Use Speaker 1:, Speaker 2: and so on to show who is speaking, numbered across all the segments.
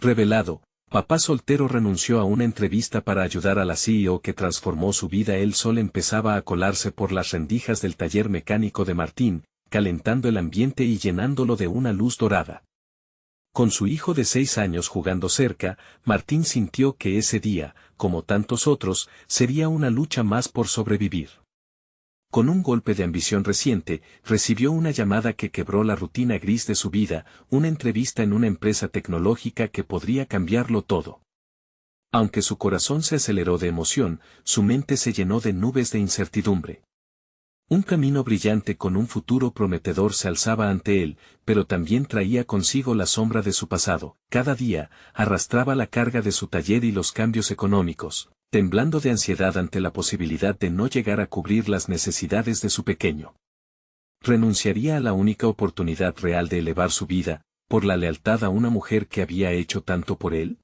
Speaker 1: Revelado, papá soltero renunció a una entrevista para ayudar a la CEO que transformó su vida. El sol empezaba a colarse por las rendijas del taller mecánico de Martín, calentando el ambiente y llenándolo de una luz dorada. Con su hijo de 6 años jugando cerca, Martín sintió que ese día, como tantos otros, sería una lucha más por sobrevivir. Con un golpe de ambición reciente, recibió una llamada que quebró la rutina gris de su vida, una entrevista en una empresa tecnológica que podría cambiarlo todo. Aunque su corazón se aceleró de emoción, su mente se llenó de nubes de incertidumbre. Un camino brillante con un futuro prometedor se alzaba ante él, pero también traía consigo la sombra de su pasado. Cada día, arrastraba la carga de su taller y los cambios económicos, temblando de ansiedad ante la posibilidad de no llegar a cubrir las necesidades de su pequeño. Renunciaría a la única oportunidad real de elevar su vida, por la lealtad a una mujer que había hecho tanto por él.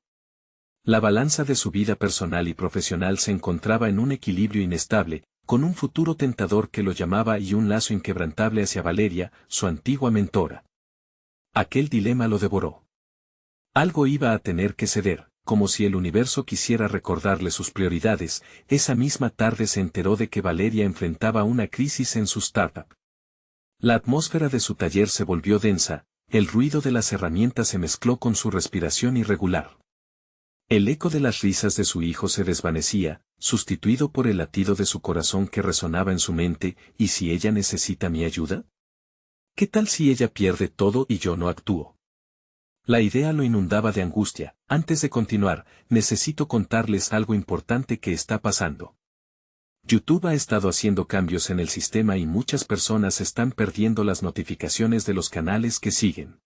Speaker 1: La balanza de su vida personal y profesional se encontraba en un equilibrio inestable, con un futuro tentador que lo llamaba y un lazo inquebrantable hacia Valeria, su antigua mentora. Aquel dilema lo devoró. Algo iba a tener que ceder, como si el universo quisiera recordarle sus prioridades. Esa misma tarde se enteró de que Valeria enfrentaba una crisis en su startup. La atmósfera de su taller se volvió densa, el ruido de las herramientas se mezcló con su respiración irregular. El eco de las risas de su hijo se desvanecía, sustituido por el latido de su corazón que resonaba en su mente. ¿Y si ella necesita mi ayuda? ¿Qué tal si ella pierde todo y yo no actúo? La idea lo inundaba de angustia. Antes de continuar, necesito contarles algo importante que está pasando. YouTube ha estado haciendo cambios en el sistema y muchas personas están perdiendo las notificaciones de los canales que siguen.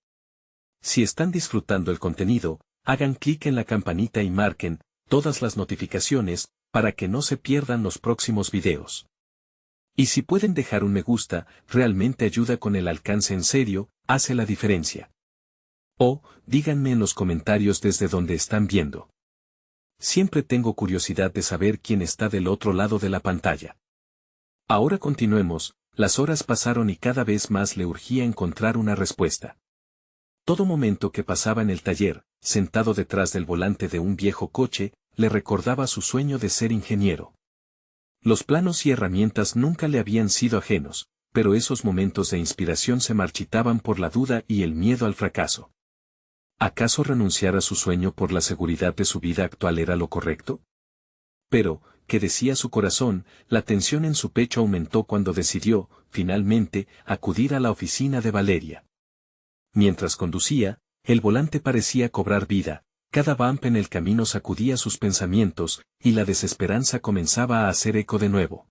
Speaker 1: Si están disfrutando el contenido, hagan clic en la campanita y marquen todas las notificaciones, para que no se pierdan los próximos videos. Y si pueden dejar un me gusta, realmente ayuda con el alcance. En serio, hace la diferencia. O, díganme en los comentarios desde donde están viendo. Siempre tengo curiosidad de saber quién está del otro lado de la pantalla. Ahora continuemos. Las horas pasaron y cada vez más le urgía encontrar una respuesta. Todo momento que pasaba en el taller, sentado detrás del volante de un viejo coche, le recordaba su sueño de ser ingeniero. Los planos y herramientas nunca le habían sido ajenos, pero esos momentos de inspiración se marchitaban por la duda y el miedo al fracaso. ¿Acaso renunciar a su sueño por la seguridad de su vida actual era lo correcto? Pero, ¿qué decía su corazón? La tensión en su pecho aumentó cuando decidió, finalmente, acudir a la oficina de Valeria. Mientras conducía, el volante parecía cobrar vida, cada bump en el camino sacudía sus pensamientos, y la desesperanza comenzaba a hacer eco de nuevo.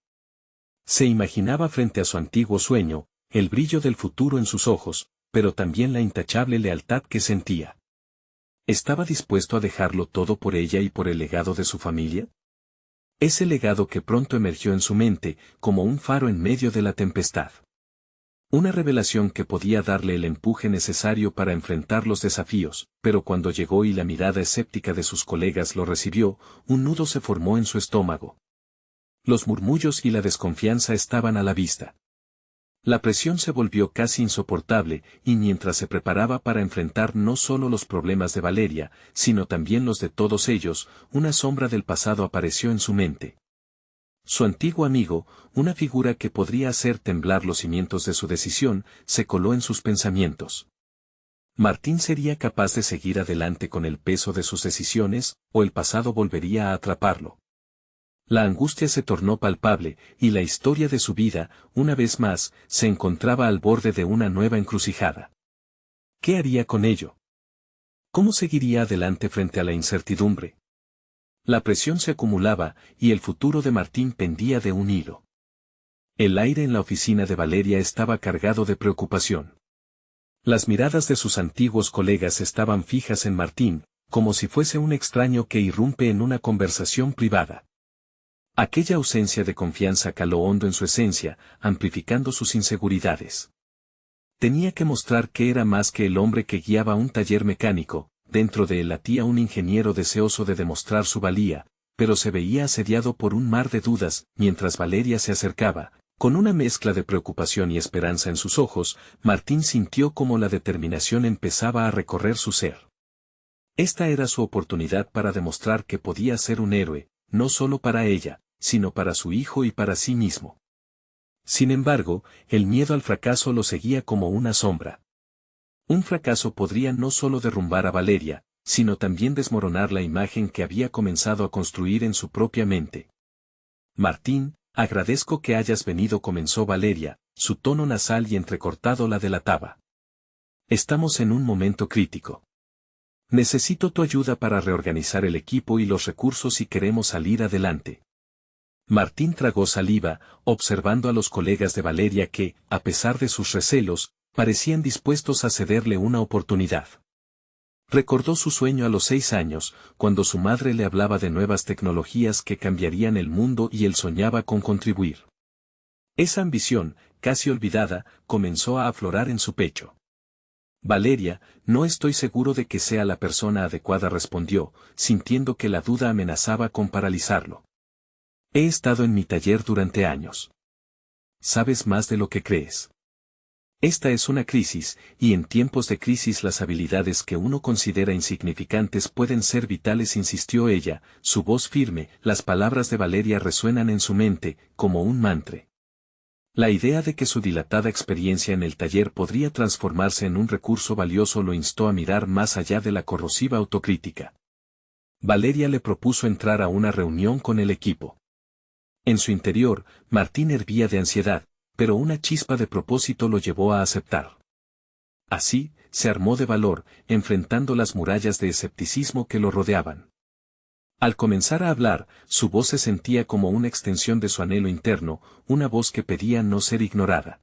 Speaker 1: Se imaginaba frente a su antiguo sueño, el brillo del futuro en sus ojos, pero también la intachable lealtad que sentía. ¿Estaba dispuesto a dejarlo todo por ella y por el legado de su familia? Ese legado que pronto emergió en su mente, como un faro en medio de la tempestad. Una revelación que podía darle el empuje necesario para enfrentar los desafíos, pero cuando llegó y la mirada escéptica de sus colegas lo recibió, un nudo se formó en su estómago. Los murmullos y la desconfianza estaban a la vista. La presión se volvió casi insoportable, y mientras se preparaba para enfrentar no solo los problemas de Valeria, sino también los de todos ellos, una sombra del pasado apareció en su mente. Su antiguo amigo, una figura que podría hacer temblar los cimientos de su decisión, se coló en sus pensamientos. ¿Martín sería capaz de seguir adelante con el peso de sus decisiones, o el pasado volvería a atraparlo? La angustia se tornó palpable, y la historia de su vida, una vez más, se encontraba al borde de una nueva encrucijada. ¿Qué haría con ello? ¿Cómo seguiría adelante frente a la incertidumbre? La presión se acumulaba, y el futuro de Martín pendía de un hilo. El aire en la oficina de Valeria estaba cargado de preocupación. Las miradas de sus antiguos colegas estaban fijas en Martín, como si fuese un extraño que irrumpe en una conversación privada. Aquella ausencia de confianza caló hondo en su esencia, amplificando sus inseguridades. Tenía que mostrar que era más que el hombre que guiaba un taller mecánico. Dentro de él latía un ingeniero deseoso de demostrar su valía, pero se veía asediado por un mar de dudas. Mientras Valeria se acercaba, con una mezcla de preocupación y esperanza en sus ojos, Martín sintió como la determinación empezaba a recorrer su ser. Esta era su oportunidad para demostrar que podía ser un héroe, no solo para ella, sino para su hijo y para sí mismo. Sin embargo, el miedo al fracaso lo seguía como una sombra. Un fracaso podría no solo derrumbar a Valeria, sino también desmoronar la imagen que había comenzado a construir en su propia mente. Martín, agradezco que hayas venido, comenzó Valeria, su tono nasal y entrecortado la delataba. Estamos en un momento crítico. Necesito tu ayuda para reorganizar el equipo y los recursos si queremos salir adelante. Martín tragó saliva, observando a los colegas de Valeria que, a pesar de sus recelos, parecían dispuestos a cederle una oportunidad. Recordó su sueño a los 6 años, cuando su madre le hablaba de nuevas tecnologías que cambiarían el mundo y él soñaba con contribuir. Esa ambición, casi olvidada, comenzó a aflorar en su pecho. Valeria, no estoy seguro de que sea la persona adecuada, respondió, sintiendo que la duda amenazaba con paralizarlo. He estado en mi taller durante años. Sabes más de lo que crees. Esta es una crisis, y en tiempos de crisis las habilidades que uno considera insignificantes pueden ser vitales, insistió ella, su voz firme. Las palabras de Valeria resuenan en su mente, como un mantra. La idea de que su dilatada experiencia en el taller podría transformarse en un recurso valioso lo instó a mirar más allá de la corrosiva autocrítica. Valeria le propuso entrar a una reunión con el equipo. En su interior, Martín hervía de ansiedad, pero una chispa de propósito lo llevó a aceptar. Así, se armó de valor, enfrentando las murallas de escepticismo que lo rodeaban. Al comenzar a hablar, su voz se sentía como una extensión de su anhelo interno, una voz que pedía no ser ignorada.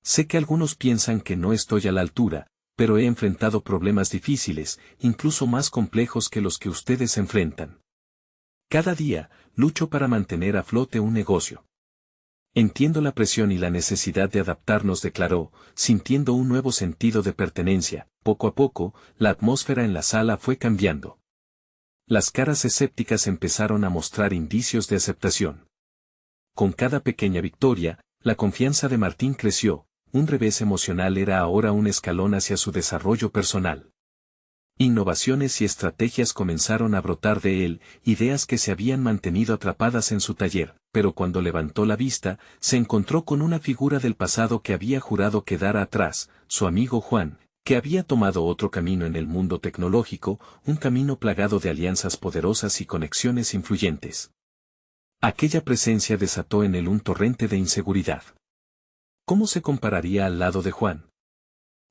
Speaker 1: Sé que algunos piensan que no estoy a la altura, pero he enfrentado problemas difíciles, incluso más complejos que los que ustedes enfrentan. Cada día, lucho para mantener a flote un negocio. Entiendo la presión y la necesidad de adaptarnos, declaró, sintiendo un nuevo sentido de pertenencia. Poco a poco, la atmósfera en la sala fue cambiando. Las caras escépticas empezaron a mostrar indicios de aceptación. Con cada pequeña victoria, la confianza de Martín creció, un revés emocional era ahora un escalón hacia su desarrollo personal. Innovaciones y estrategias comenzaron a brotar de él, ideas que se habían mantenido atrapadas en su taller, pero cuando levantó la vista, se encontró con una figura del pasado que había jurado quedar atrás, su amigo Juan, que había tomado otro camino en el mundo tecnológico, un camino plagado de alianzas poderosas y conexiones influyentes. Aquella presencia desató en él un torrente de inseguridad. ¿Cómo se compararía al lado de Juan?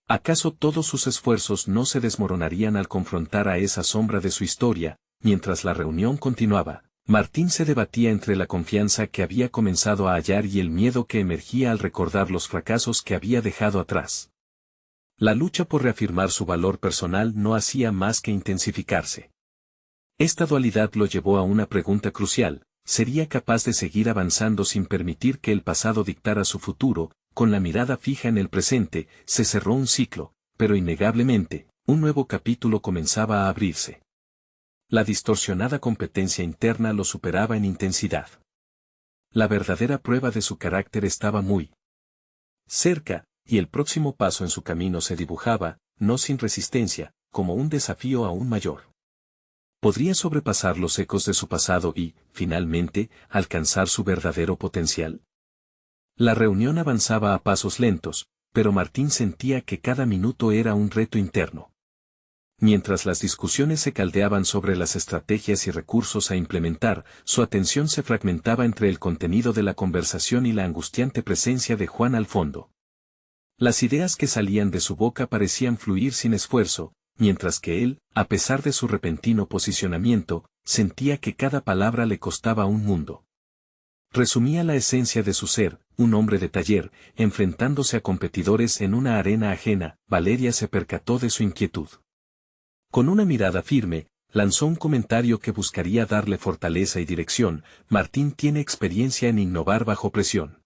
Speaker 1: ¿Acaso todos sus esfuerzos no se desmoronarían al confrontar a esa sombra de su historia? Mientras la reunión continuaba, Martín se debatía entre la confianza que había comenzado a hallar y el miedo que emergía al recordar los fracasos que había dejado atrás. La lucha por reafirmar su valor personal no hacía más que intensificarse. Esta dualidad lo llevó a una pregunta crucial: ¿sería capaz de seguir avanzando sin permitir que el pasado dictara su futuro? Con la mirada fija en el presente, se cerró un ciclo, pero innegablemente, un nuevo capítulo comenzaba a abrirse. La distorsionada competencia interna lo superaba en intensidad. La verdadera prueba de su carácter estaba muy cerca, y el próximo paso en su camino se dibujaba, no sin resistencia, como un desafío aún mayor. ¿Podría sobrepasar los ecos de su pasado y, finalmente, alcanzar su verdadero potencial? La reunión avanzaba a pasos lentos, pero Martín sentía que cada minuto era un reto interno. Mientras las discusiones se caldeaban sobre las estrategias y recursos a implementar, su atención se fragmentaba entre el contenido de la conversación y la angustiante presencia de Juan al fondo. Las ideas que salían de su boca parecían fluir sin esfuerzo, mientras que él, a pesar de su repentino posicionamiento, sentía que cada palabra le costaba un mundo. Resumía la esencia de su ser, un hombre de taller, enfrentándose a competidores en una arena ajena. Valeria se percató de su inquietud. Con una mirada firme, lanzó un comentario que buscaría darle fortaleza y dirección: Martín tiene experiencia en innovar bajo presión.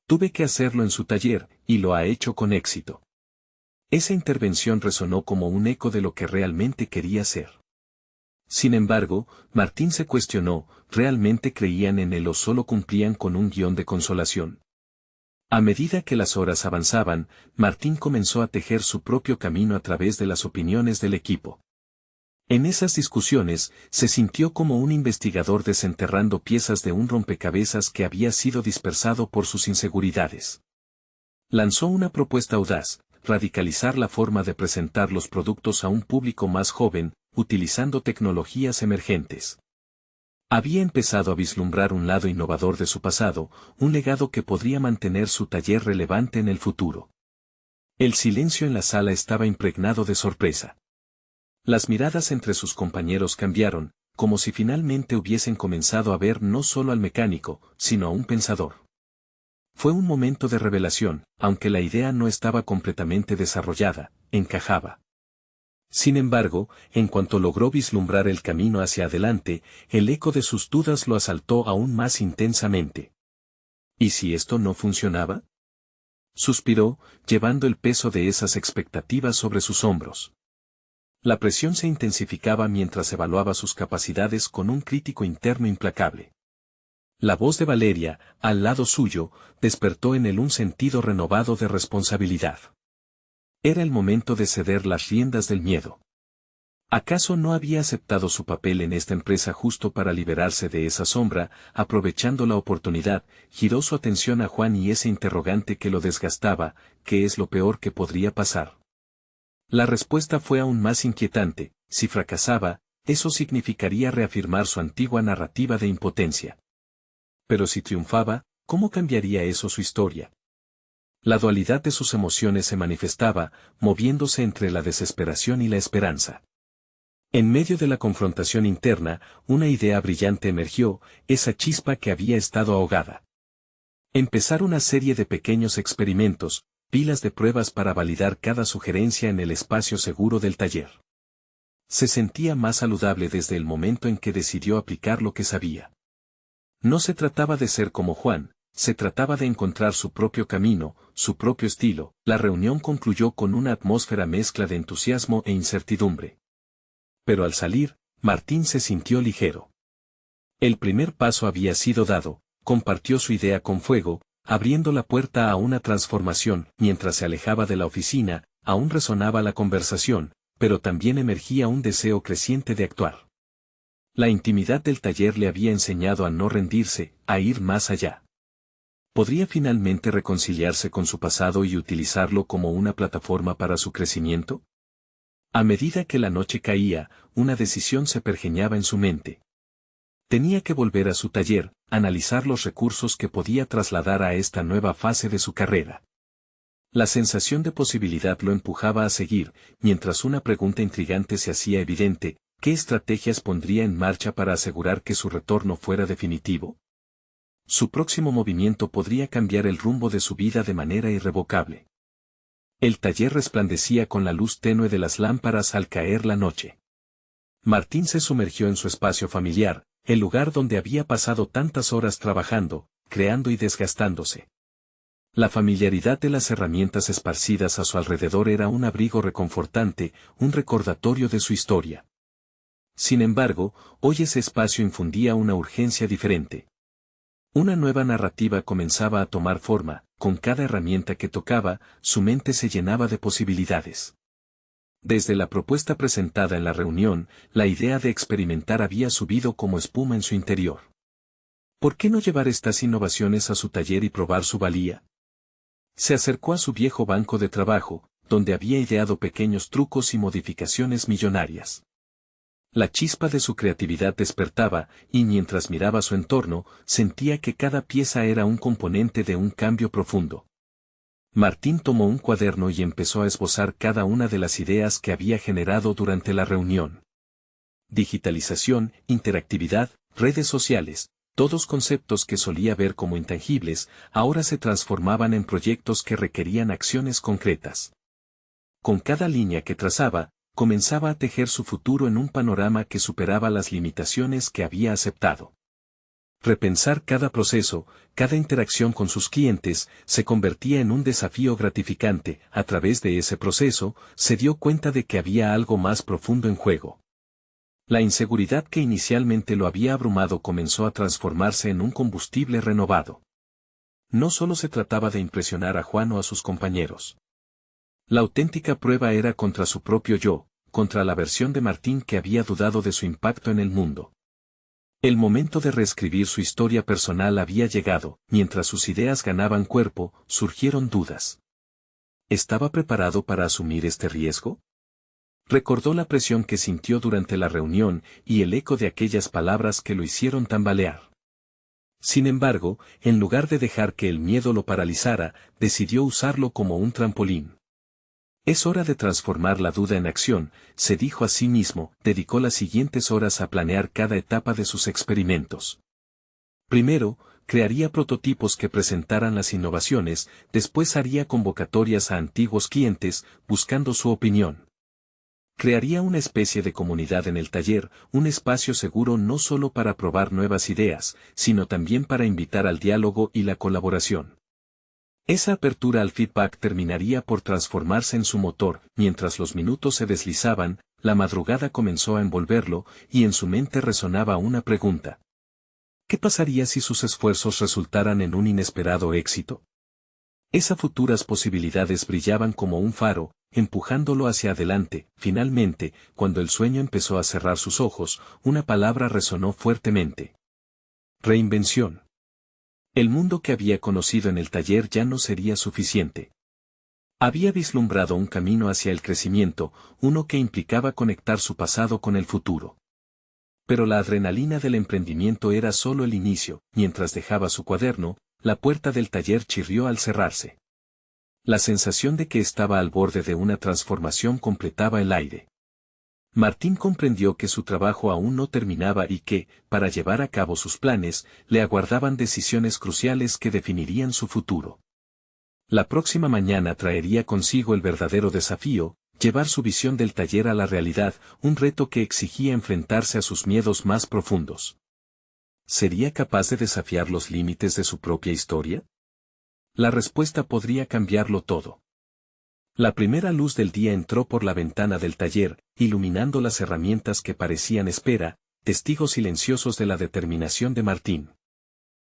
Speaker 1: Tuve que hacerlo en su taller, y lo ha hecho con éxito. Esa intervención resonó como un eco de lo que realmente quería ser. Sin embargo, Martín se cuestionó: ¿realmente creían en él o solo cumplían con un guión de consolación? A medida que las horas avanzaban, Martín comenzó a tejer su propio camino a través de las opiniones del equipo. En esas discusiones, se sintió como un investigador desenterrando piezas de un rompecabezas que había sido dispersado por sus inseguridades. Lanzó una propuesta audaz: radicalizar la forma de presentar los productos a un público más joven, utilizando tecnologías emergentes. Había empezado a vislumbrar un lado innovador de su pasado, un legado que podría mantener su taller relevante en el futuro. El silencio en la sala estaba impregnado de sorpresa. Las miradas entre sus compañeros cambiaron, como si finalmente hubiesen comenzado a ver no solo al mecánico, sino a un pensador. Fue un momento de revelación, aunque la idea no estaba completamente desarrollada, encajaba. Sin embargo, en cuanto logró vislumbrar el camino hacia adelante, el eco de sus dudas lo asaltó aún más intensamente. ¿Y si esto no funcionaba? Suspiró, llevando el peso de esas expectativas sobre sus hombros. La presión se intensificaba mientras evaluaba sus capacidades con un crítico interno implacable. La voz de Valeria, al lado suyo, despertó en él un sentido renovado de responsabilidad. Era el momento de ceder las riendas del miedo. ¿Acaso no había aceptado su papel en esta empresa justo para liberarse de esa sombra? Aprovechando la oportunidad, giró su atención a Juan y ese interrogante que lo desgastaba: ¿qué es lo peor que podría pasar? La respuesta fue aún más inquietante: si fracasaba, eso significaría reafirmar su antigua narrativa de impotencia. Pero si triunfaba, ¿cómo cambiaría eso su historia? La dualidad de sus emociones se manifestaba, moviéndose entre la desesperación y la esperanza. En medio de la confrontación interna, una idea brillante emergió, esa chispa que había estado ahogada. Empezar una serie de pequeños experimentos, pilas de pruebas para validar cada sugerencia en el espacio seguro del taller. Se sentía más saludable desde el momento en que decidió aplicar lo que sabía. No se trataba de ser como Juan, se trataba de encontrar su propio camino, su propio estilo. La reunión concluyó con una atmósfera mezcla de entusiasmo e incertidumbre. Pero al salir, Martín se sintió ligero. El primer paso había sido dado, compartió su idea con fuego, abriendo la puerta a una transformación. Mientras se alejaba de la oficina, aún resonaba la conversación, pero también emergía un deseo creciente de actuar. La intimidad del taller le había enseñado a no rendirse, a ir más allá. ¿Podría finalmente reconciliarse con su pasado y utilizarlo como una plataforma para su crecimiento? A medida que la noche caía, una decisión se pergeñaba en su mente. Tenía que volver a su taller, analizar los recursos que podía trasladar a esta nueva fase de su carrera. La sensación de posibilidad lo empujaba a seguir, mientras una pregunta intrigante se hacía evidente: ¿qué estrategias pondría en marcha para asegurar que su retorno fuera definitivo? Su próximo movimiento podría cambiar el rumbo de su vida de manera irrevocable. El taller resplandecía con la luz tenue de las lámparas al caer la noche. Martín se sumergió en su espacio familiar, el lugar donde había pasado tantas horas trabajando, creando y desgastándose. La familiaridad de las herramientas esparcidas a su alrededor era un abrigo reconfortante, un recordatorio de su historia. Sin embargo, hoy ese espacio infundía una urgencia diferente. Una nueva narrativa comenzaba a tomar forma. Con cada herramienta que tocaba, su mente se llenaba de posibilidades. Desde la propuesta presentada en la reunión, la idea de experimentar había subido como espuma en su interior. ¿Por qué no llevar estas innovaciones a su taller y probar su valía? Se acercó a su viejo banco de trabajo, donde había ideado pequeños trucos y modificaciones millonarias. La chispa de su creatividad despertaba, y mientras miraba su entorno, sentía que cada pieza era un componente de un cambio profundo. Martín tomó un cuaderno y empezó a esbozar cada una de las ideas que había generado durante la reunión. Digitalización, interactividad, redes sociales, todos conceptos que solía ver como intangibles, ahora se transformaban en proyectos que requerían acciones concretas. Con cada línea que trazaba, comenzaba a tejer su futuro en un panorama que superaba las limitaciones que había aceptado. Repensar cada proceso, cada interacción con sus clientes, se convertía en un desafío gratificante. A través de ese proceso, se dio cuenta de que había algo más profundo en juego. La inseguridad que inicialmente lo había abrumado comenzó a transformarse en un combustible renovado. No solo se trataba de impresionar a Juan o a sus compañeros. La auténtica prueba era contra su propio yo, contra la versión de Martín que había dudado de su impacto en el mundo. El momento de reescribir su historia personal había llegado, mientras sus ideas ganaban cuerpo, surgieron dudas. ¿Estaba preparado para asumir este riesgo? Recordó la presión que sintió durante la reunión y el eco de aquellas palabras que lo hicieron tambalear. Sin embargo, en lugar de dejar que el miedo lo paralizara, decidió usarlo como un trampolín. Es hora de transformar la duda en acción, se dijo a sí mismo, dedicó las siguientes horas a planear cada etapa de sus experimentos. Primero, crearía prototipos que presentaran las innovaciones, después haría convocatorias a antiguos clientes, buscando su opinión. Crearía una especie de comunidad en el taller, un espacio seguro no solo para probar nuevas ideas, sino también para invitar al diálogo y la colaboración. Esa apertura al feedback terminaría por transformarse en su motor, mientras los minutos se deslizaban, la madrugada comenzó a envolverlo, y en su mente resonaba una pregunta. ¿Qué pasaría si sus esfuerzos resultaran en un inesperado éxito? Esas futuras posibilidades brillaban como un faro, empujándolo hacia adelante. Finalmente, cuando el sueño empezó a cerrar sus ojos, una palabra resonó fuertemente. Reinvención. El mundo que había conocido en el taller ya no sería suficiente. Había vislumbrado un camino hacia el crecimiento, uno que implicaba conectar su pasado con el futuro. Pero la adrenalina del emprendimiento era solo el inicio. Mientras dejaba su cuaderno, la puerta del taller chirrió al cerrarse. La sensación de que estaba al borde de una transformación completaba el aire. Martín comprendió que su trabajo aún no terminaba y que, para llevar a cabo sus planes, le aguardaban decisiones cruciales que definirían su futuro. La próxima mañana traería consigo el verdadero desafío, llevar su visión del taller a la realidad, un reto que exigía enfrentarse a sus miedos más profundos. ¿Sería capaz de desafiar los límites de su propia historia? La respuesta podría cambiarlo todo. La primera luz del día entró por la ventana del taller, iluminando las herramientas que parecían espera, testigos silenciosos de la determinación de Martín.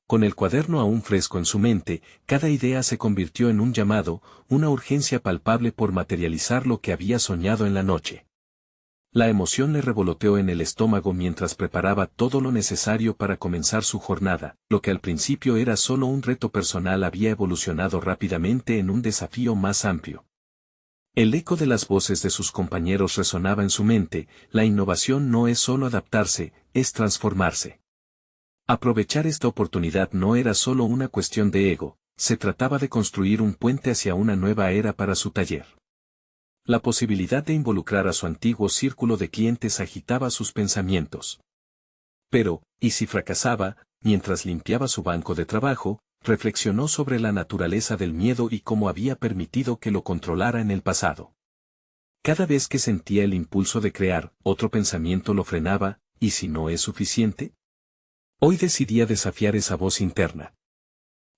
Speaker 1: Con el cuaderno aún fresco en su mente, cada idea se convirtió en un llamado, una urgencia palpable por materializar lo que había soñado en la noche. La emoción le revoloteó en el estómago mientras preparaba todo lo necesario para comenzar su jornada. Lo que al principio era solo un reto personal había evolucionado rápidamente en un desafío más amplio. El eco de las voces de sus compañeros resonaba en su mente. La innovación no es solo adaptarse, es transformarse. Aprovechar esta oportunidad no era solo una cuestión de ego, se trataba de construir un puente hacia una nueva era para su taller. La posibilidad de involucrar a su antiguo círculo de clientes agitaba sus pensamientos. Pero, ¿y si fracasaba? Mientras limpiaba su banco de trabajo, reflexionó sobre la naturaleza del miedo y cómo había permitido que lo controlara en el pasado. Cada vez que sentía el impulso de crear, otro pensamiento lo frenaba, ¿y si no es suficiente? Hoy decidía desafiar esa voz interna.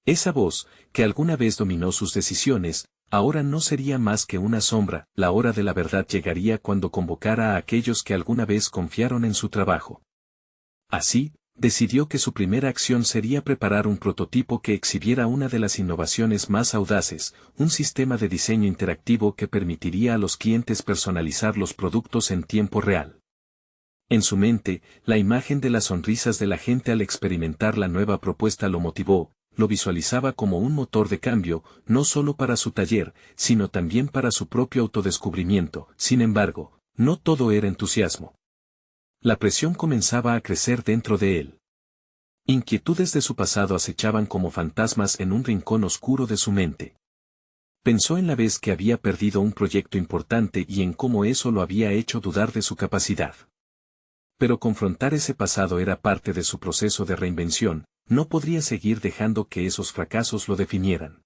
Speaker 1: Esa voz, que alguna vez dominó sus decisiones, ahora no sería más que una sombra. La hora de la verdad llegaría cuando convocara a aquellos que alguna vez confiaron en su trabajo. Así, decidió que su primera acción sería preparar un prototipo que exhibiera una de las innovaciones más audaces, un sistema de diseño interactivo que permitiría a los clientes personalizar los productos en tiempo real. En su mente, la imagen de las sonrisas de la gente al experimentar la nueva propuesta lo motivó, lo visualizaba como un motor de cambio, no solo para su taller, sino también para su propio autodescubrimiento. Sin embargo, no todo era entusiasmo. La presión comenzaba a crecer dentro de él. Inquietudes de su pasado acechaban como fantasmas en un rincón oscuro de su mente. Pensó en la vez que había perdido un proyecto importante y en cómo eso lo había hecho dudar de su capacidad. Pero confrontar ese pasado era parte de su proceso de reinvención, no podría seguir dejando que esos fracasos lo definieran.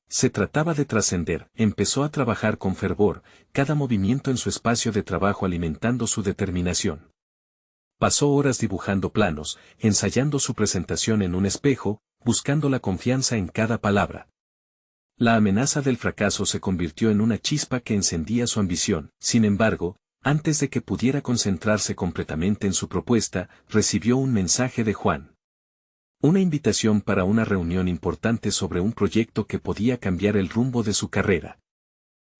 Speaker 1: Se trataba de trascender. Empezó a trabajar con fervor, cada movimiento en su espacio de trabajo alimentando su determinación. Pasó horas dibujando planos, ensayando su presentación en un espejo, buscando la confianza en cada palabra. La amenaza del fracaso se convirtió en una chispa que encendía su ambición. Sin embargo, antes de que pudiera concentrarse completamente en su propuesta, recibió un mensaje de Juan. Una invitación para una reunión importante sobre un proyecto que podía cambiar el rumbo de su carrera.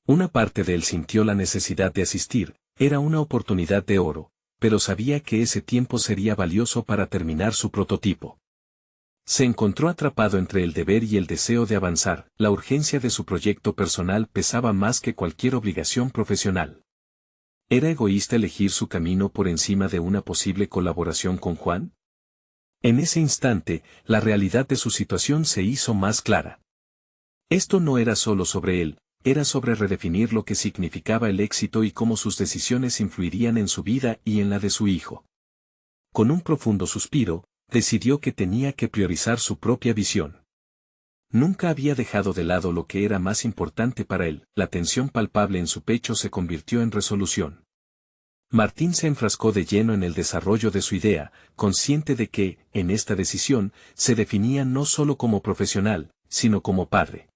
Speaker 1: Una parte de él sintió la necesidad de asistir, Era una oportunidad de oro, pero sabía que ese tiempo sería valioso para terminar su prototipo. Se encontró atrapado entre el deber y el deseo de avanzar. La urgencia de su proyecto personal pesaba más que cualquier obligación profesional. ¿Era egoísta elegir su camino por encima de una posible colaboración con Juan? En ese instante, la realidad de su situación se hizo más clara. Esto no era solo sobre él, era sobre redefinir lo que significaba el éxito y cómo sus decisiones influirían en su vida y en la de su hijo. Con un profundo suspiro, decidió que tenía que priorizar su propia visión. Nunca había dejado de lado lo que era más importante para él. La tensión palpable en su pecho se convirtió en resolución. Martín se enfrascó de lleno en el desarrollo de su idea, consciente de que, en esta decisión, se definía no solo como profesional, sino como padre.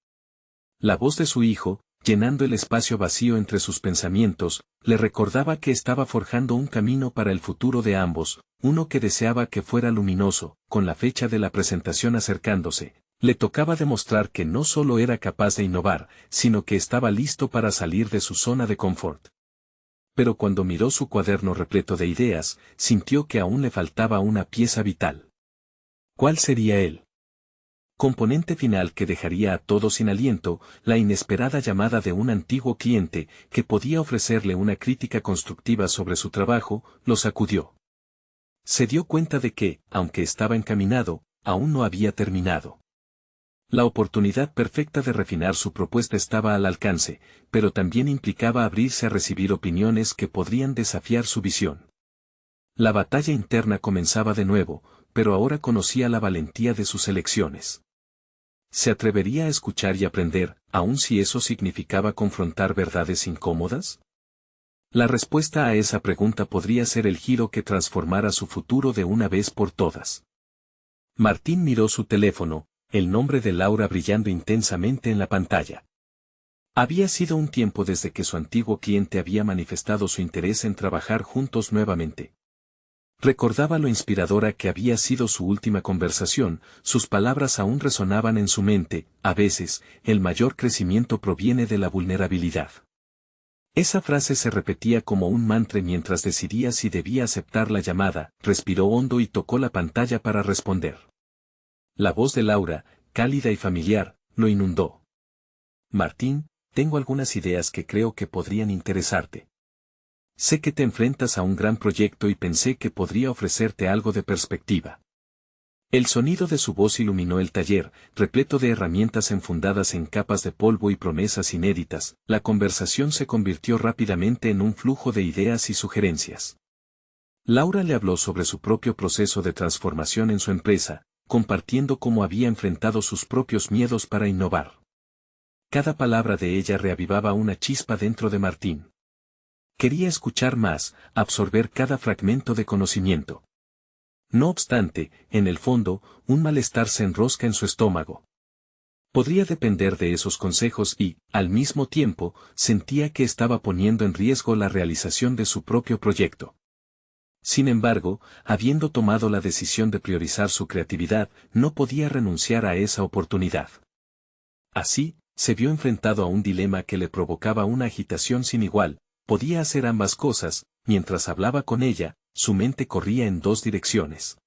Speaker 1: La voz de su hijo, llenando el espacio vacío entre sus pensamientos, le recordaba que estaba forjando un camino para el futuro de ambos, uno que deseaba que fuera luminoso. Con la fecha de la presentación acercándose, le tocaba demostrar que no solo era capaz de innovar, sino que estaba listo para salir de su zona de confort. Pero cuando miró su cuaderno repleto de ideas, sintió que aún le faltaba una pieza vital. ¿Cuál sería él? Componente final que dejaría a todos sin aliento, la inesperada llamada de un antiguo cliente, que podía ofrecerle una crítica constructiva sobre su trabajo, lo sacudió. Se dio cuenta de que, aunque estaba encaminado, aún no había terminado. La oportunidad perfecta de refinar su propuesta estaba al alcance, pero también implicaba abrirse a recibir opiniones que podrían desafiar su visión. La batalla interna comenzaba de nuevo, pero ahora conocía la valentía de sus elecciones. ¿Se atrevería a escuchar y aprender, aun si eso significaba confrontar verdades incómodas? La respuesta a esa pregunta podría ser el giro que transformara su futuro de una vez por todas. Martín miró su teléfono, el nombre de Laura brillando intensamente en la pantalla. Había sido un tiempo desde que su antiguo cliente había manifestado su interés en trabajar juntos nuevamente. Recordaba lo inspiradora que había sido su última conversación, sus palabras aún resonaban en su mente. A veces, el mayor crecimiento proviene de la vulnerabilidad. Esa frase se repetía como un mantra mientras decidía si debía aceptar la llamada. Respiró hondo y tocó la pantalla para responder. La voz de Laura, cálida y familiar, lo inundó. Martín, tengo algunas ideas que creo que podrían interesarte. Sé que te enfrentas a un gran proyecto y pensé que podría ofrecerte algo de perspectiva. El sonido de su voz iluminó el taller, repleto de herramientas enfundadas en capas de polvo y promesas inéditas. La conversación se convirtió rápidamente en un flujo de ideas y sugerencias. Laura le habló sobre su propio proceso de transformación en su empresa, compartiendo cómo había enfrentado sus propios miedos para innovar. Cada palabra de ella reavivaba una chispa dentro de Martín. Quería escuchar más, absorber cada fragmento de conocimiento. No obstante, en el fondo, un malestar se enrosca en su estómago. Podría depender de esos consejos y, al mismo tiempo, sentía que estaba poniendo en riesgo la realización de su propio proyecto. Sin embargo, habiendo tomado la decisión de priorizar su creatividad, no podía renunciar a esa oportunidad. Así, se vio enfrentado a un dilema que le provocaba una agitación sin igual. Podía hacer ambas cosas. Mientras hablaba con ella, su mente corría en dos direcciones.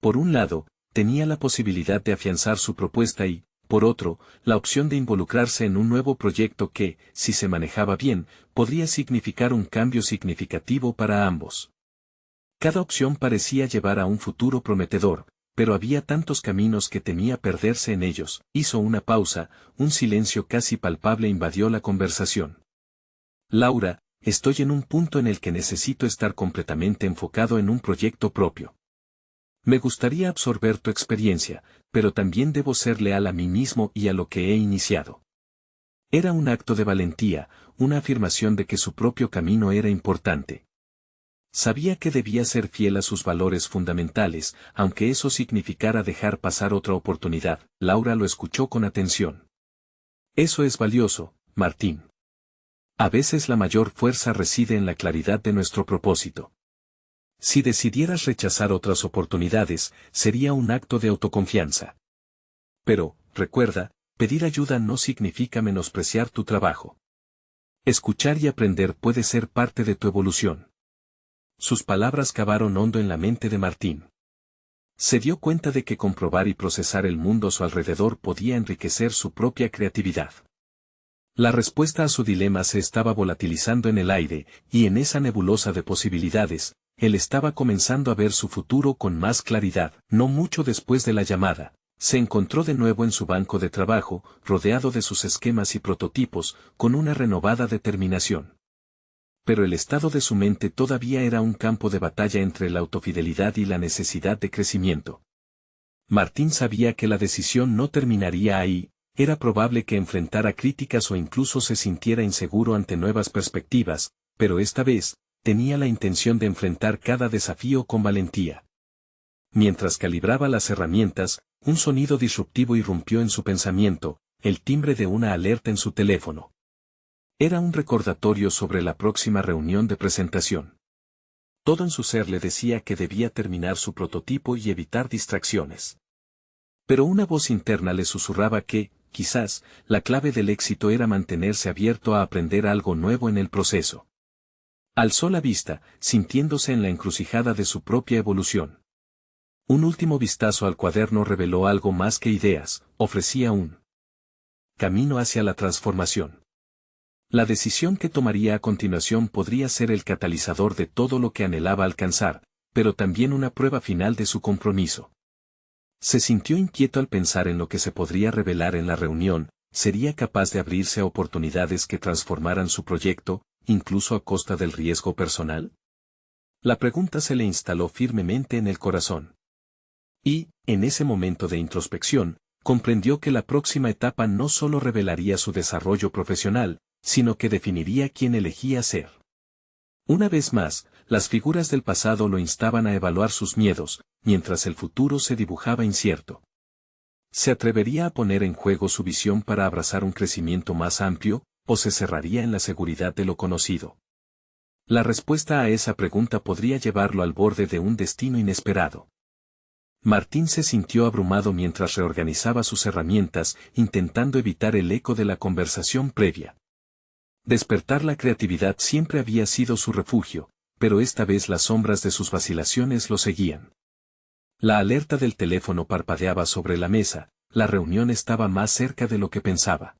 Speaker 1: Por un lado, tenía la posibilidad de afianzar su propuesta y, por otro, la opción de involucrarse en un nuevo proyecto que, si se manejaba bien, podría significar un cambio significativo para ambos. Cada opción parecía llevar a un futuro prometedor, pero había tantos caminos que temía perderse en ellos. Hizo una pausa, un silencio casi palpable invadió la conversación. Laura, estoy en un punto en el que necesito estar completamente enfocado en un proyecto propio. Me gustaría absorber tu experiencia, pero también debo ser leal a mí mismo y a lo que he iniciado. Era un acto de valentía, una afirmación de que su propio camino era importante. Sabía que debía ser fiel a sus valores fundamentales, aunque eso significara dejar pasar otra oportunidad. Laura lo escuchó con atención. Eso es valioso, Martín. A veces la mayor fuerza reside en la claridad de nuestro propósito. Si decidieras rechazar otras oportunidades, sería un acto de autoconfianza. Pero, recuerda, pedir ayuda no significa menospreciar tu trabajo. Escuchar y aprender puede ser parte de tu evolución. Sus palabras cavaron hondo en la mente de Martín. Se dio cuenta de que comprobar y procesar el mundo a su alrededor podía enriquecer su propia creatividad. La respuesta a su dilema se estaba volatilizando en el aire, y en esa nebulosa de posibilidades, él estaba comenzando a ver su futuro con más claridad. No mucho después de la llamada, se encontró de nuevo en su banco de trabajo, rodeado de sus esquemas y prototipos, con una renovada determinación. Pero el estado de su mente todavía era un campo de batalla entre la autofidelidad y la necesidad de crecimiento. Martín sabía que la decisión no terminaría ahí. Era probable que enfrentara críticas o incluso se sintiera inseguro ante nuevas perspectivas, pero esta vez, tenía la intención de enfrentar cada desafío con valentía. Mientras calibraba las herramientas, un sonido disruptivo irrumpió en su pensamiento, el timbre de una alerta en su teléfono. Era un recordatorio sobre la próxima reunión de presentación. Todo en su ser le decía que debía terminar su prototipo y evitar distracciones. Pero una voz interna le susurraba que, quizás, la clave del éxito era mantenerse abierto a aprender algo nuevo en el proceso. Alzó la vista, sintiéndose en la encrucijada de su propia evolución. Un último vistazo al cuaderno reveló algo más que ideas, ofrecía un camino hacia la transformación. La decisión que tomaría a continuación podría ser el catalizador de todo lo que anhelaba alcanzar, pero también una prueba final de su compromiso. Se sintió inquieto al pensar en lo que se podría revelar en la reunión. ¿Sería capaz de abrirse a oportunidades que transformaran su proyecto, incluso a costa del riesgo personal? La pregunta se le instaló firmemente en el corazón. Y, en ese momento de introspección, comprendió que la próxima etapa no solo revelaría su desarrollo profesional, sino que definiría quién elegía ser. Una vez más, las figuras del pasado lo instaban a evaluar sus miedos, mientras el futuro se dibujaba incierto. ¿Se atrevería a poner en juego su visión para abrazar un crecimiento más amplio, o se cerraría en la seguridad de lo conocido? La respuesta a esa pregunta podría llevarlo al borde de un destino inesperado. Martín se sintió abrumado mientras reorganizaba sus herramientas, intentando evitar el eco de la conversación previa. Despertar la creatividad siempre había sido su refugio, pero esta vez las sombras de sus vacilaciones lo seguían. La alerta del teléfono parpadeaba sobre la mesa, la reunión estaba más cerca de lo que pensaba.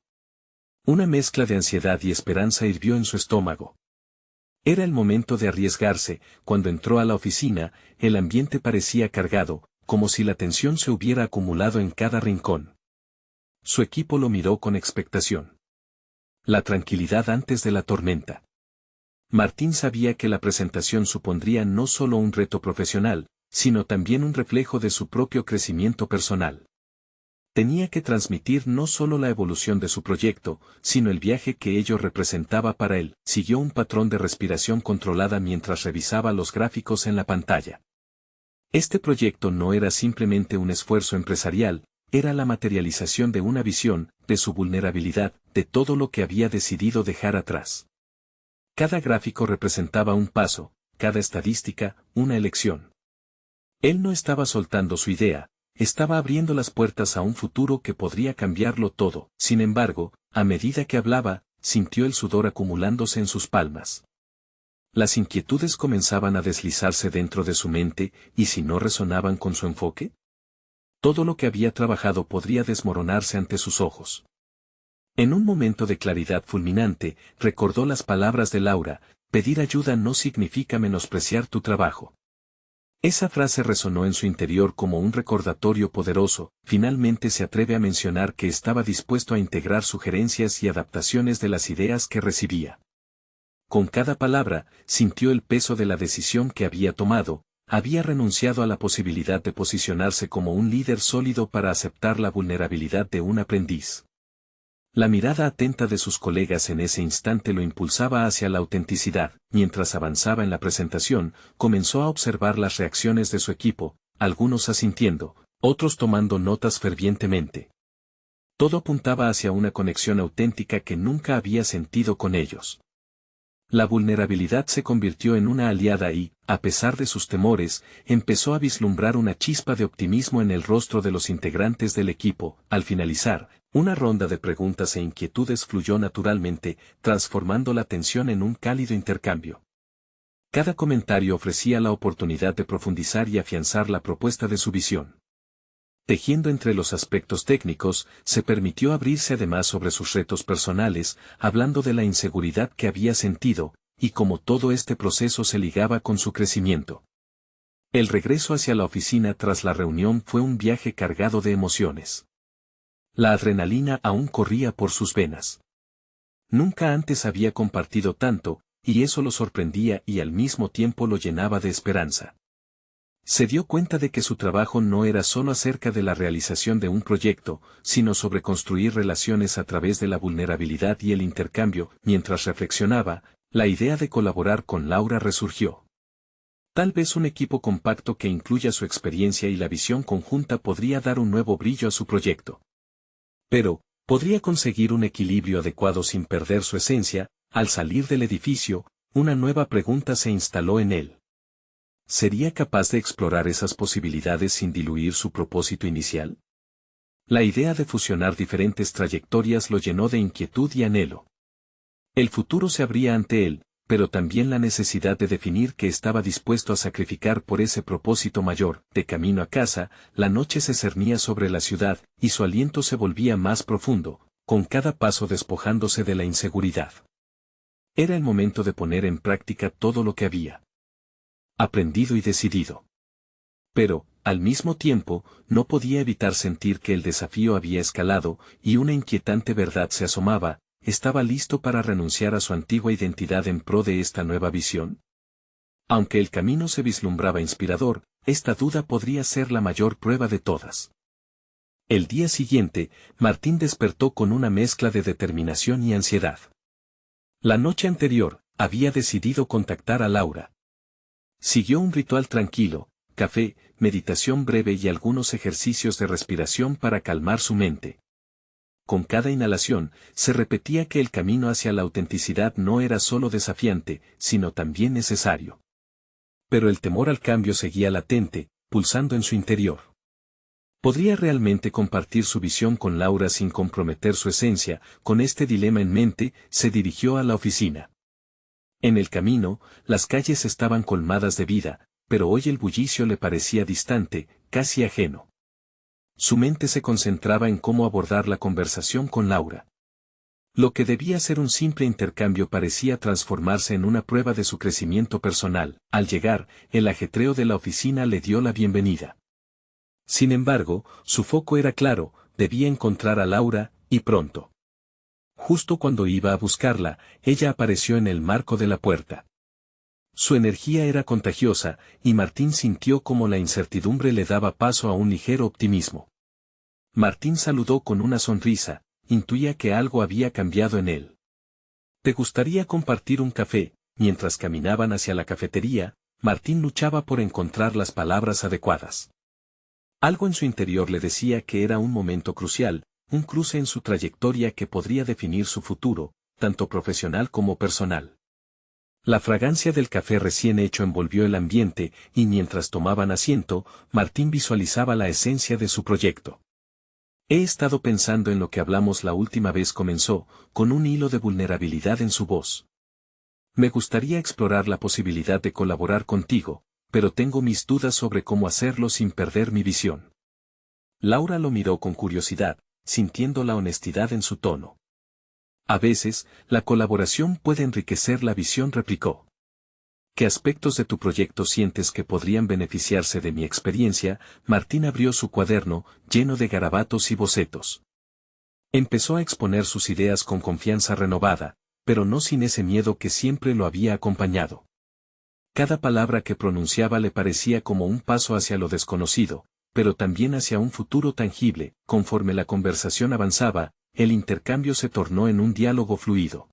Speaker 1: Una mezcla de ansiedad y esperanza hirvió en su estómago. Era el momento de arriesgarse. Cuando entró a la oficina, el ambiente parecía cargado, como si la tensión se hubiera acumulado en cada rincón. Su equipo lo miró con expectación. La tranquilidad antes de la tormenta. Martín sabía que la presentación supondría no solo un reto profesional, sino también un reflejo de su propio crecimiento personal. Tenía que transmitir no solo la evolución de su proyecto, sino el viaje que ello representaba para él. Siguió un patrón de respiración controlada mientras revisaba los gráficos en la pantalla. Este proyecto no era simplemente un esfuerzo empresarial, era la materialización de una visión, de su vulnerabilidad, de todo lo que había decidido dejar atrás. Cada gráfico representaba un paso, cada estadística, una elección. Él no estaba soltando su idea, estaba abriendo las puertas a un futuro que podría cambiarlo todo. Sin embargo, a medida que hablaba, sintió el sudor acumulándose en sus palmas. Las inquietudes comenzaban a deslizarse dentro de su mente, ¿y si no resonaban con su enfoque? Todo lo que había trabajado podría desmoronarse ante sus ojos. En un momento de claridad fulminante, recordó las palabras de Laura: pedir ayuda no significa menospreciar tu trabajo. Esa frase resonó en su interior como un recordatorio poderoso. Finalmente se atreve a mencionar que estaba dispuesto a integrar sugerencias y adaptaciones de las ideas que recibía. Con cada palabra, sintió el peso de la decisión que había tomado. Había renunciado a la posibilidad de posicionarse como un líder sólido para aceptar la vulnerabilidad de un aprendiz. La mirada atenta de sus colegas en ese instante lo impulsaba hacia la autenticidad. Mientras avanzaba en la presentación, comenzó a observar las reacciones de su equipo, algunos asintiendo, otros tomando notas fervientemente. Todo apuntaba hacia una conexión auténtica que nunca había sentido con ellos. La vulnerabilidad se convirtió en una aliada y, a pesar de sus temores, empezó a vislumbrar una chispa de optimismo en el rostro de los integrantes del equipo. Al finalizar, una ronda de preguntas e inquietudes fluyó naturalmente, transformando la tensión en un cálido intercambio. Cada comentario ofrecía la oportunidad de profundizar y afianzar la propuesta de su visión. Tejiendo entre los aspectos técnicos, se permitió abrirse además sobre sus retos personales, hablando de la inseguridad que había sentido, y cómo todo este proceso se ligaba con su crecimiento. El regreso hacia la oficina tras la reunión fue un viaje cargado de emociones. La adrenalina aún corría por sus venas. Nunca antes había compartido tanto, y eso lo sorprendía y al mismo tiempo lo llenaba de esperanza. Se dio cuenta de que su trabajo no era solo acerca de la realización de un proyecto, sino sobre construir relaciones a través de la vulnerabilidad y el intercambio. Mientras reflexionaba, la idea de colaborar con Laura resurgió. Tal vez un equipo compacto que incluya su experiencia y la visión conjunta podría dar un nuevo brillo a su proyecto. Pero, ¿podría conseguir un equilibrio adecuado sin perder su esencia? Al salir del edificio, una nueva pregunta se instaló en él. ¿Sería capaz de explorar esas posibilidades sin diluir su propósito inicial? La idea de fusionar diferentes trayectorias lo llenó de inquietud y anhelo. El futuro se abría ante él, pero también la necesidad de definir qué estaba dispuesto a sacrificar por ese propósito mayor. De camino a casa, la noche se cernía sobre la ciudad, y su aliento se volvía más profundo, con cada paso despojándose de la inseguridad. Era el momento de poner en práctica todo lo que había aprendido y decidido. Pero, al mismo tiempo, no podía evitar sentir que el desafío había escalado, y una inquietante verdad se asomaba. ¿Estaba listo para renunciar a su antigua identidad en pro de esta nueva visión? Aunque el camino se vislumbraba inspirador, esta duda podría ser la mayor prueba de todas. El día siguiente, Martín despertó con una mezcla de determinación y ansiedad. La noche anterior, había decidido contactar a Laura. Siguió un ritual tranquilo, café, meditación breve y algunos ejercicios de respiración para calmar su mente. Con cada inhalación, se repetía que el camino hacia la autenticidad no era solo desafiante, sino también necesario. Pero el temor al cambio seguía latente, pulsando en su interior. ¿Podría realmente compartir su visión con Laura sin comprometer su esencia? Con este dilema en mente, se dirigió a la oficina. En el camino, las calles estaban colmadas de vida, pero hoy el bullicio le parecía distante, casi ajeno. Su mente se concentraba en cómo abordar la conversación con Laura. Lo que debía ser un simple intercambio parecía transformarse en una prueba de su crecimiento personal. Al llegar, el ajetreo de la oficina le dio la bienvenida. Sin embargo, su foco era claro, debía encontrar a Laura, y pronto. Justo cuando iba a buscarla, ella apareció en el marco de la puerta. Su energía era contagiosa, y Martín sintió como la incertidumbre le daba paso a un ligero optimismo. Martín saludó con una sonrisa, intuía que algo había cambiado en él. ¿Te gustaría compartir un café? Mientras caminaban hacia la cafetería, Martín luchaba por encontrar las palabras adecuadas. Algo en su interior le decía que era un momento crucial, un cruce en su trayectoria que podría definir su futuro, tanto profesional como personal. La fragancia del café recién hecho envolvió el ambiente, y mientras tomaban asiento, Martín visualizaba la esencia de su proyecto. He estado pensando en lo que hablamos la última vez, comenzó, con un hilo de vulnerabilidad en su voz. Me gustaría explorar la posibilidad de colaborar contigo, pero tengo mis dudas sobre cómo hacerlo sin perder mi visión. Laura lo miró con curiosidad, sintiendo la honestidad en su tono. A veces, la colaboración puede enriquecer la visión, replicó. ¿Qué aspectos de tu proyecto sientes que podrían beneficiarse de mi experiencia? Martín abrió su cuaderno, lleno de garabatos y bocetos. Empezó a exponer sus ideas con confianza renovada, pero no sin ese miedo que siempre lo había acompañado. Cada palabra que pronunciaba le parecía como un paso hacia lo desconocido, pero también hacia un futuro tangible. Conforme la conversación avanzaba, el intercambio se tornó en un diálogo fluido.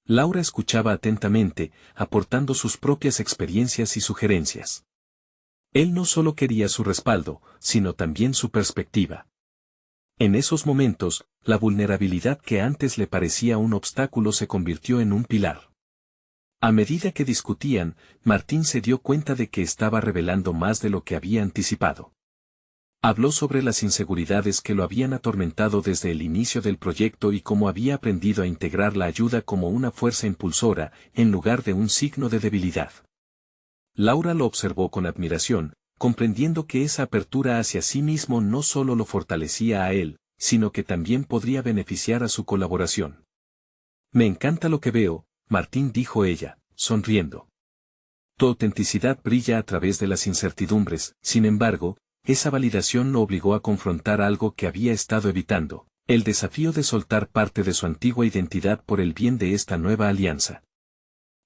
Speaker 1: Laura escuchaba atentamente, aportando sus propias experiencias y sugerencias. Él no solo quería su respaldo, sino también su perspectiva. En esos momentos, la vulnerabilidad que antes le parecía un obstáculo se convirtió en un pilar. A medida que discutían, Martín se dio cuenta de que estaba revelando más de lo que había anticipado. Habló sobre las inseguridades que lo habían atormentado desde el inicio del proyecto y cómo había aprendido a integrar la ayuda como una fuerza impulsora, en lugar de un signo de debilidad. Laura lo observó con admiración, comprendiendo que esa apertura hacia sí mismo no solo lo fortalecía a él, sino que también podría beneficiar a su colaboración. Me encanta lo que veo, Martín, dijo ella, sonriendo. Tu autenticidad brilla a través de las incertidumbres, sin embargo, esa validación lo obligó a confrontar algo que había estado evitando, el desafío de soltar parte de su antigua identidad por el bien de esta nueva alianza.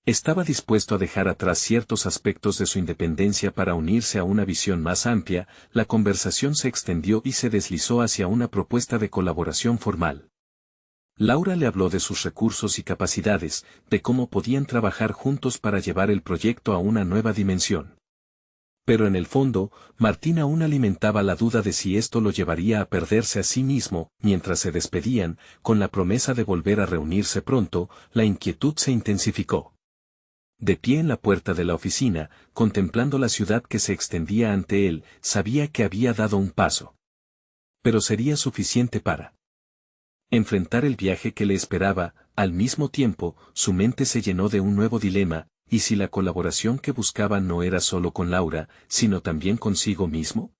Speaker 1: Estaba dispuesto a dejar atrás ciertos aspectos de su independencia para unirse a una visión más amplia. La conversación se extendió y se deslizó hacia una propuesta de colaboración formal. Laura le habló de sus recursos y capacidades, de cómo podían trabajar juntos para llevar el proyecto a una nueva dimensión. Pero en el fondo, Martín aún alimentaba la duda de si esto lo llevaría a perderse a sí mismo. Mientras se despedían, con la promesa de volver a reunirse pronto, la inquietud se intensificó. De pie en la puerta de la oficina, contemplando la ciudad que se extendía ante él, sabía que había dado un paso. Pero sería suficiente para enfrentar el viaje que le esperaba. Al mismo tiempo, su mente se llenó de un nuevo dilema: ¿y si la colaboración que buscaba no era solo con Laura, sino también consigo mismo?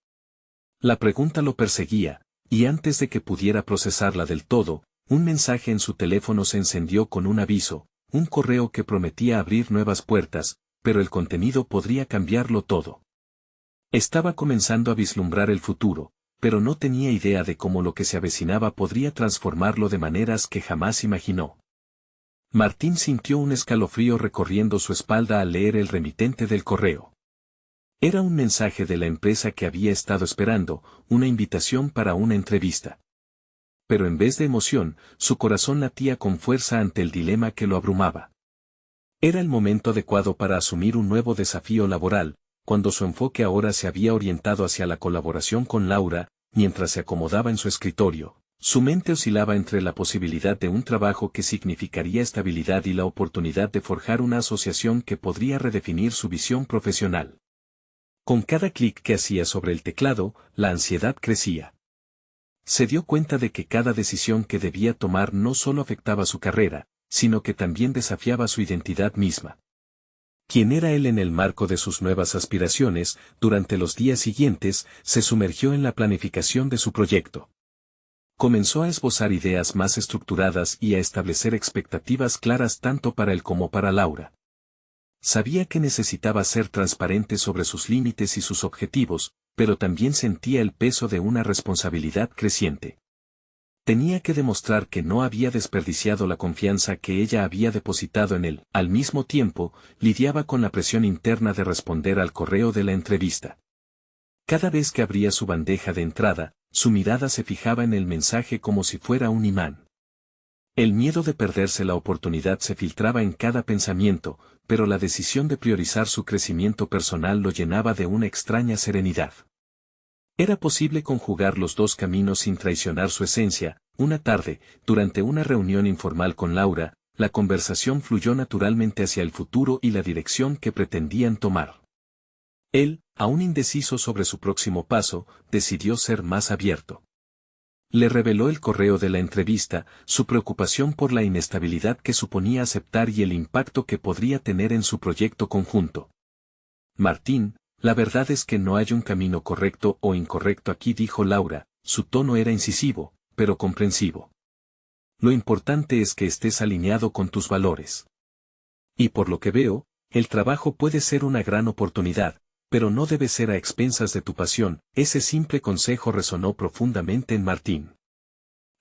Speaker 1: La pregunta lo perseguía, y antes de que pudiera procesarla del todo, un mensaje en su teléfono se encendió con un aviso, un correo que prometía abrir nuevas puertas, pero el contenido podría cambiarlo todo. Estaba comenzando a vislumbrar el futuro, pero no tenía idea de cómo lo que se avecinaba podría transformarlo de maneras que jamás imaginó. Martín sintió un escalofrío recorriendo su espalda al leer el remitente del correo. Era un mensaje de la empresa que había estado esperando, una invitación para una entrevista. Pero en vez de emoción, su corazón latía con fuerza ante el dilema que lo abrumaba. Era el momento adecuado para asumir un nuevo desafío laboral, cuando su enfoque ahora se había orientado hacia la colaboración con Laura. Mientras se acomodaba en su escritorio, su mente oscilaba entre la posibilidad de un trabajo que significaría estabilidad y la oportunidad de forjar una asociación que podría redefinir su visión profesional. Con cada clic que hacía sobre el teclado, la ansiedad crecía. Se dio cuenta de que cada decisión que debía tomar no solo afectaba su carrera, sino que también desafiaba su identidad misma. ¿Quién era él en el marco de sus nuevas aspiraciones? Durante los días siguientes, se sumergió en la planificación de su proyecto. Comenzó a esbozar ideas más estructuradas y a establecer expectativas claras tanto para él como para Laura. Sabía que necesitaba ser transparente sobre sus límites y sus objetivos, pero también sentía el peso de una responsabilidad creciente. Tenía que demostrar que no había desperdiciado la confianza que ella había depositado en él. Al mismo tiempo, lidiaba con la presión interna de responder al correo de la entrevista. Cada vez que abría su bandeja de entrada, su mirada se fijaba en el mensaje como si fuera un imán. El miedo de perderse la oportunidad se filtraba en cada pensamiento, pero la decisión de priorizar su crecimiento personal lo llenaba de una extraña serenidad. Era posible conjugar los dos caminos sin traicionar su esencia. Una tarde, durante una reunión informal con Laura, la conversación fluyó naturalmente hacia el futuro y la dirección que pretendían tomar. Él, aún indeciso sobre su próximo paso, decidió ser más abierto. Le reveló el correo de la entrevista, su preocupación por la inestabilidad que suponía aceptar y el impacto que podría tener en su proyecto conjunto. Martín, la verdad es que no hay un camino correcto o incorrecto aquí, dijo Laura. Su tono era incisivo, pero comprensivo. Lo importante es que estés alineado con tus valores. Y por lo que veo, el trabajo puede ser una gran oportunidad, pero no debe ser a expensas de tu pasión. Ese simple consejo resonó profundamente en Martín.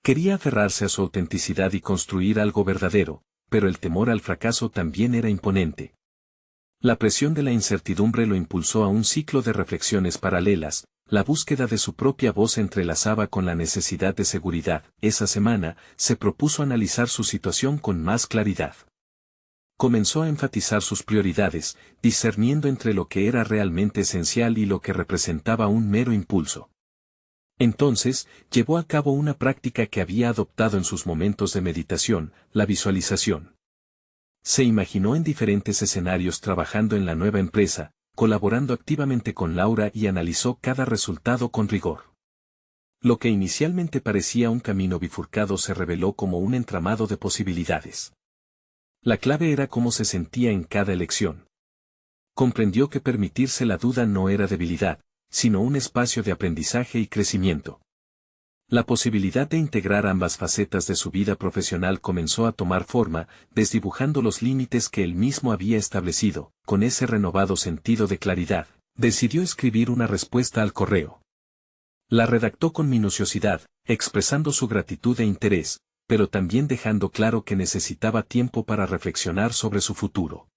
Speaker 1: Quería aferrarse a su autenticidad y construir algo verdadero, pero el temor al fracaso también era imponente. La presión de la incertidumbre lo impulsó a un ciclo de reflexiones paralelas. La búsqueda de su propia voz entrelazaba con la necesidad de seguridad. Esa semana, se propuso analizar su situación con más claridad. Comenzó a enfatizar sus prioridades, discerniendo entre lo que era realmente esencial y lo que representaba un mero impulso. Entonces, llevó a cabo una práctica que había adoptado en sus momentos de meditación: la visualización. Se imaginó en diferentes escenarios trabajando en la nueva empresa, colaborando activamente con Laura y analizó cada resultado con rigor. Lo que inicialmente parecía un camino bifurcado se reveló como un entramado de posibilidades. La clave era cómo se sentía en cada elección. Comprendió que permitirse la duda no era debilidad, sino un espacio de aprendizaje y crecimiento. La posibilidad de integrar ambas facetas de su vida profesional comenzó a tomar forma, desdibujando los límites que él mismo había establecido. Con ese renovado sentido de claridad, decidió escribir una respuesta al correo. La redactó con minuciosidad, expresando su gratitud e interés, pero también dejando claro que necesitaba tiempo para reflexionar sobre su futuro.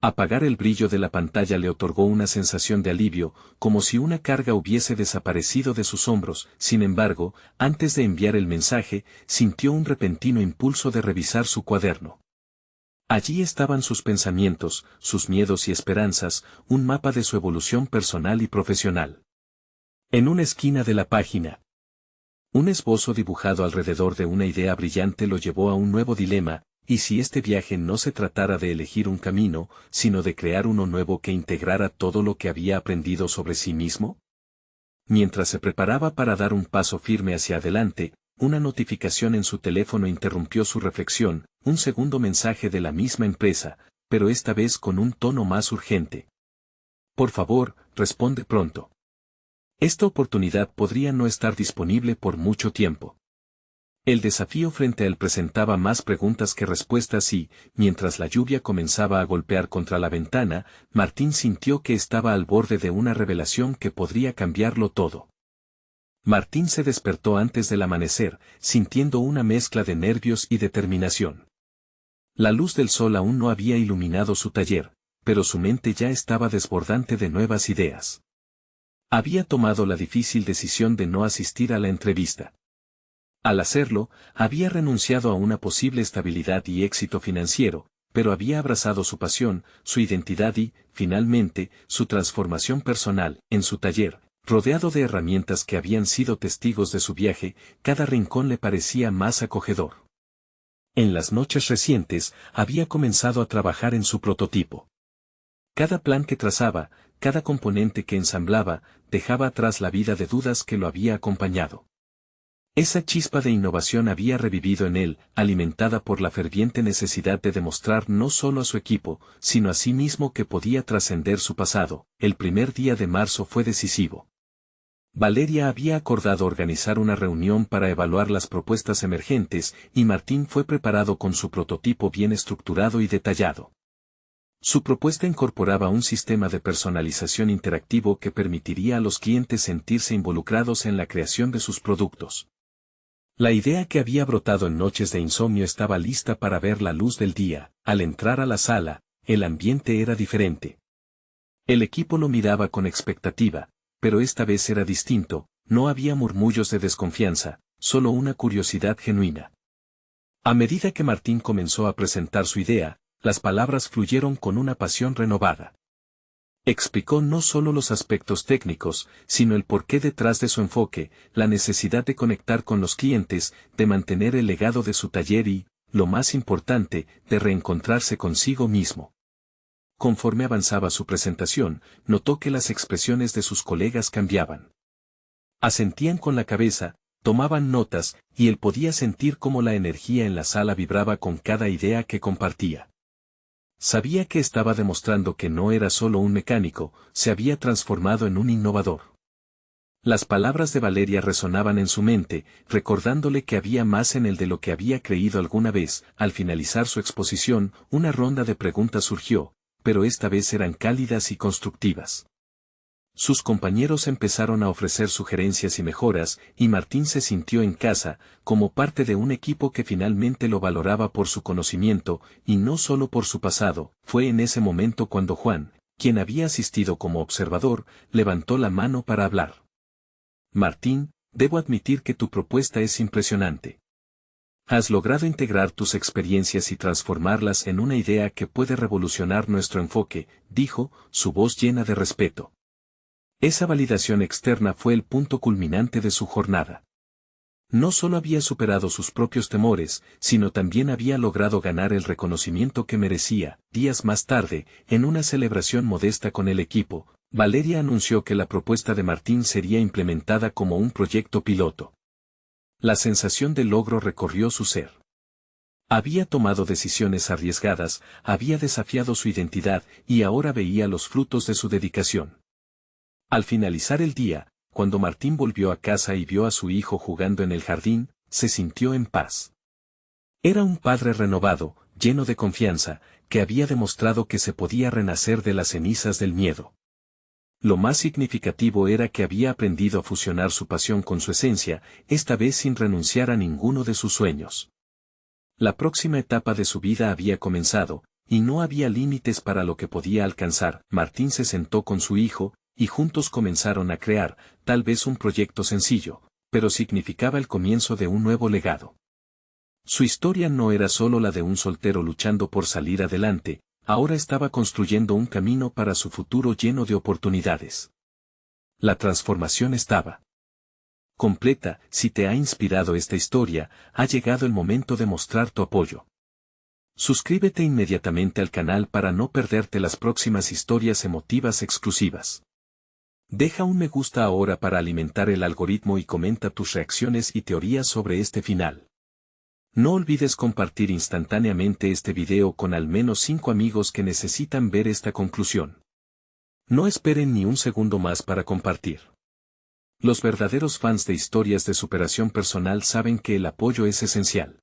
Speaker 1: Apagar el brillo de la pantalla le otorgó una sensación de alivio, como si una carga hubiese desaparecido de sus hombros. Sin embargo, antes de enviar el mensaje, sintió un repentino impulso de revisar su cuaderno. Allí estaban sus pensamientos, sus miedos y esperanzas, un mapa de su evolución personal y profesional. En una esquina de la página, un esbozo dibujado alrededor de una idea brillante lo llevó a un nuevo dilema. ¿Y si este viaje no se tratara de elegir un camino, sino de crear uno nuevo que integrara todo lo que había aprendido sobre sí mismo? Mientras se preparaba para dar un paso firme hacia adelante, una notificación en su teléfono interrumpió su reflexión, un segundo mensaje de la misma empresa, pero esta vez con un tono más urgente. Por favor, responde pronto. Esta oportunidad podría no estar disponible por mucho tiempo. El desafío frente a él presentaba más preguntas que respuestas y, mientras la lluvia comenzaba a golpear contra la ventana, Martín sintió que estaba al borde de una revelación que podría cambiarlo todo. Martín se despertó antes del amanecer, sintiendo una mezcla de nervios y determinación. La luz del sol aún no había iluminado su taller, pero su mente ya estaba desbordante de nuevas ideas. Había tomado la difícil decisión de no asistir a la entrevista. Al hacerlo, había renunciado a una posible estabilidad y éxito financiero, pero había abrazado su pasión, su identidad y, finalmente, su transformación personal. En su taller, rodeado de herramientas que habían sido testigos de su viaje, cada rincón le parecía más acogedor. En las noches recientes, había comenzado a trabajar en su prototipo. Cada plan que trazaba, cada componente que ensamblaba, dejaba atrás la vida de dudas que lo había acompañado. Esa chispa de innovación había revivido en él, alimentada por la ferviente necesidad de demostrar no solo a su equipo, sino a sí mismo que podía trascender su pasado. El primer día de marzo fue decisivo. Valeria había acordado organizar una reunión para evaluar las propuestas emergentes, y Martín fue preparado con su prototipo bien estructurado y detallado. Su propuesta incorporaba un sistema de personalización interactivo que permitiría a los clientes sentirse involucrados en la creación de sus productos. La idea que había brotado en noches de insomnio estaba lista para ver la luz del día. Al entrar a la sala, el ambiente era diferente. El equipo lo miraba con expectativa, pero esta vez era distinto, no había murmullos de desconfianza, solo una curiosidad genuina. A medida que Martín comenzó a presentar su idea, las palabras fluyeron con una pasión renovada. Explicó no solo los aspectos técnicos, sino el porqué detrás de su enfoque, la necesidad de conectar con los clientes, de mantener el legado de su taller y, lo más importante, de reencontrarse consigo mismo. Conforme avanzaba su presentación, notó que las expresiones de sus colegas cambiaban. Asentían con la cabeza, tomaban notas, y él podía sentir cómo la energía en la sala vibraba con cada idea que compartía. Sabía que estaba demostrando que no era solo un mecánico, se había transformado en un innovador. Las palabras de Valeria resonaban en su mente, recordándole que había más en él de lo que había creído alguna vez. Al finalizar su exposición, una ronda de preguntas surgió, pero esta vez eran cálidas y constructivas. Sus compañeros empezaron a ofrecer sugerencias y mejoras, y Martín se sintió en casa, como parte de un equipo que finalmente lo valoraba por su conocimiento, y no solo por su pasado. Fue en ese momento cuando Juan, quien había asistido como observador, levantó la mano para hablar. Martín, debo admitir que tu propuesta es impresionante. Has logrado integrar tus experiencias y transformarlas en una idea que puede revolucionar nuestro enfoque, dijo, su voz llena de respeto. Esa validación externa fue el punto culminante de su jornada. No solo había superado sus propios temores, sino también había logrado ganar el reconocimiento que merecía. Días más tarde, en una celebración modesta con el equipo, Valeria anunció que la propuesta de Martín sería implementada como un proyecto piloto. La sensación de logro recorrió su ser. Había tomado decisiones arriesgadas, había desafiado su identidad y ahora veía los frutos de su dedicación. Al finalizar el día, cuando Martín volvió a casa y vio a su hijo jugando en el jardín, se sintió en paz. Era un padre renovado, lleno de confianza, que había demostrado que se podía renacer de las cenizas del miedo. Lo más significativo era que había aprendido a fusionar su pasión con su esencia, esta vez sin renunciar a ninguno de sus sueños. La próxima etapa de su vida había comenzado, y no había límites para lo que podía alcanzar. Martín se sentó con su hijo, y juntos comenzaron a crear, tal vez un proyecto sencillo, pero significaba el comienzo de un nuevo legado. Su historia no era solo la de un soltero luchando por salir adelante, ahora estaba construyendo un camino para su futuro lleno de oportunidades. La transformación estaba completa. Si te ha inspirado esta historia, ha llegado el momento de mostrar tu apoyo. Suscríbete inmediatamente al canal para no perderte las próximas historias emotivas exclusivas. Deja un me gusta ahora para alimentar el algoritmo y comenta tus reacciones y teorías sobre este final. No olvides compartir instantáneamente este video con al menos 5 amigos que necesitan ver esta conclusión. No esperen ni un segundo más para compartir. Los verdaderos fans de historias de superación personal saben que el apoyo es esencial.